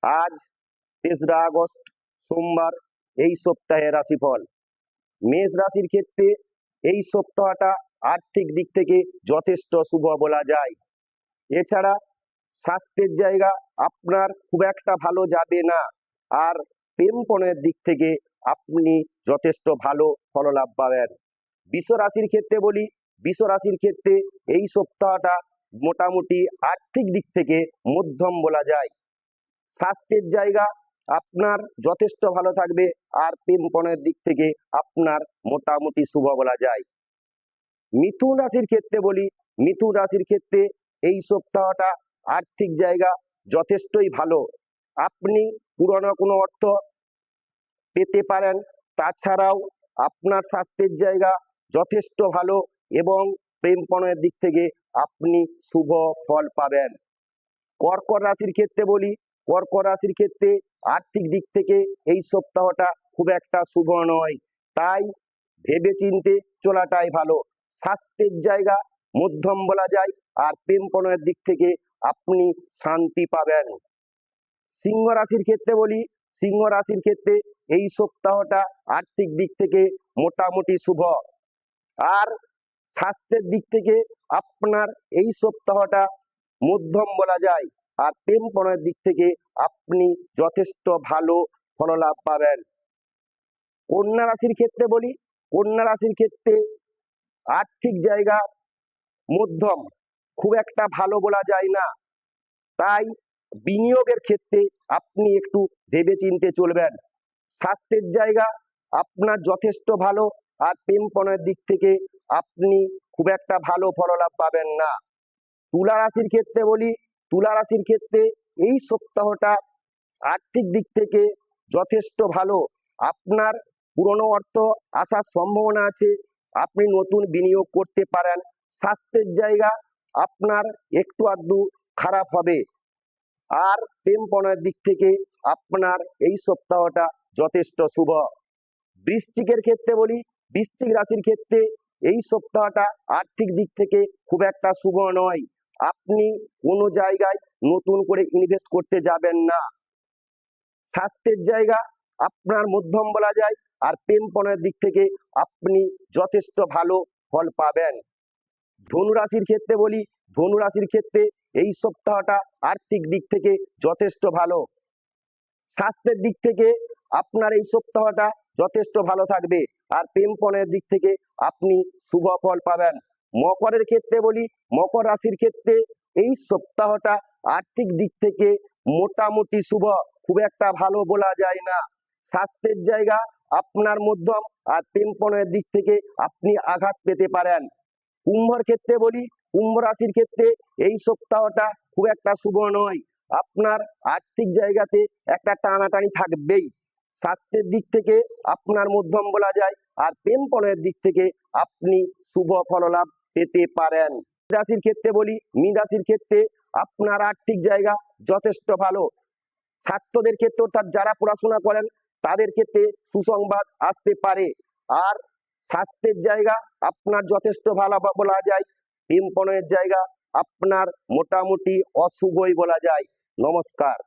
আজ 3রা আগস্ট সোমবার। এই সপ্তাহের রাশিফল। মেষ রাশির ক্ষেত্রে এই সপ্তাহটা আর্থিক দিক থেকে যথেষ্ট শুভ বলা যায়। এছাড়া স্বাস্থ্যের জায়গা আপনার খুব একটা ভালো যাবে না। আর প্রেমপণের দিক থেকে আপনি যথেষ্ট ভালো ফললাভ পাবেন। বৃষ রাশির ক্ষেত্রে বলি, বৃষ রাশির ক্ষেত্রে এই সপ্তাহটা মোটামুটি আর্থিক দিক থেকে মধ্যম বলা যায়। স্বাস্থ্যের জায়গা আপনার যথেষ্ট ভালো থাকবে, আর প্রেমপণের দিক থেকে আপনার মোটামুটি শুভ বলা যায়। মিথুন রাশির ক্ষেত্রে বলি, মিথুন রাশির ক্ষেত্রে এই সপ্তাহটা আর্থিক জায়গা যথেষ্টই ভালো। আপনি পুরনো কোনো অর্থ পেতে পারেন। তাছাড়াও আপনার স্বাস্থ্যের জায়গা যথেষ্ট ভালো এবং প্রেমপণের দিক থেকে আপনি শুভ ফল পাবেন। কর্কট রাশির ক্ষেত্রে বলি, কর্কট রাশির ক্ষেত্রে আর্থিক দিক থেকে এই সপ্তাহটা খুব একটা শুভ নয়, তাই ভেবেচিন্তে চলাটাই ভালো। স্বাস্থ্যের জায়গা মধ্যম বলা যায়, আর প্রেমপণের দিক থেকে আপনি শান্তি পাবেন। সিংহ রাশির ক্ষেত্রে বলি, সিংহ রাশির ক্ষেত্রে এই সপ্তাহটা আর্থিক দিক থেকে মোটামুটি শুভ, আর স্বাস্থ্যের দিক থেকে আপনার এই সপ্তাহটা মধ্যম বলা যায়, আর প্রেমপণের দিক থেকে আপনি যথেষ্ট ভালো ফললাভ পাবেন। কন্যা রাশির ক্ষেত্রে বলি, কন্যা রাশির ক্ষেত্রে আর্থিক জায়গা মধ্যম, খুব একটা ভালো বলা যায় না, তাই বিনিয়োগের ক্ষেত্রে আপনি একটু ভেবেচিন্তে চলবেন। স্বাস্থ্যের জায়গা আপনার যথেষ্ট ভালো, আর প্রেমপণের দিক থেকে আপনি খুব একটা ভালো ফললাভ পাবেন না। তুলা রাশির ক্ষেত্রে বলি, তুলা রাশির ক্ষেত্রে এই সপ্তাহটা আর্থিক দিক থেকে যথেষ্ট ভালো। আপনার পুরনো অর্থ আসার সম্ভাবনা আছে, আপনি নতুন বিনিয়োগ করতে পারেন। স্বাস্থ্যের জায়গা আপনার একটু আধটু খারাপ হবে, আর প্রেমপণের দিক থেকে আপনার এই সপ্তাহটা যথেষ্ট শুভ। বৃশ্চিকের ক্ষেত্রে বলি, বৃশ্চিক রাশির ক্ষেত্রে এই সপ্তাহটা আর্থিক দিক থেকে খুব একটা শুভ নয়। আপনি কোনো জায়গায় নতুন করে ইনভেস্ট করতে যাবেন না। স্বাস্থ্যের জায়গা আপনার মধ্যম বলা যায়, আর প্রেমপণের দিক থেকে আপনি যথেষ্ট ভালো ফল পাবেন। ধনু রাশির ক্ষেত্রে বলি, ধনু রাশির ক্ষেত্রে এই সপ্তাহটা আর্থিক দিক থেকে যথেষ্ট ভালো। স্বাস্থ্যের দিক থেকে আপনার এই সপ্তাহটা যথেষ্ট ভালো থাকবে, আর প্রেমপণের দিক থেকে আপনি শুভ ফল পাবেন। মকরের ক্ষেত্রে বলি, মকর রাশির ক্ষেত্রে এই সপ্তাহটা আর্থিক দিক থেকে মোটামুটি শুভ, খুব একটা ভালো বলা যায় না। স্বাস্থ্যের জায়গা আপনার মধ্যম, আর প্রেমপণের দিক থেকে আপনি আঘাত পেতে পারেন। কুম্ভর ক্ষেত্রে বলি, কুম্ভ রাশির ক্ষেত্রে এই সপ্তাহটা খুব একটা শুভ নয়। আপনার আর্থিক জায়গাতে একটা টানাটানি থাকবেই। স্বাস্থ্যের দিক থেকে আপনার মধ্যম বলা যায়, আর প্রেমপণের দিক থেকে আপনি শুভ ফললাভ পেতে পারেন। মীন রাশির ক্ষেত্রে বলি, মীন রাশির ক্ষেত্রে আপনার আর্থিক জায়গা যথেষ্ট ভালো। ছাত্রদের ক্ষেত্রে অর্থাৎ যারা পড়াশোনা করেন তাদের ক্ষেত্রে সুসংবাদ আসতে পারে, আর স্বাস্থ্যের জায়গা আপনার যথেষ্ট ভালো বলা যায়। প্রেমপণের জায়গা আপনার মোটামুটি অশুভই বলা যায়। নমস্কার।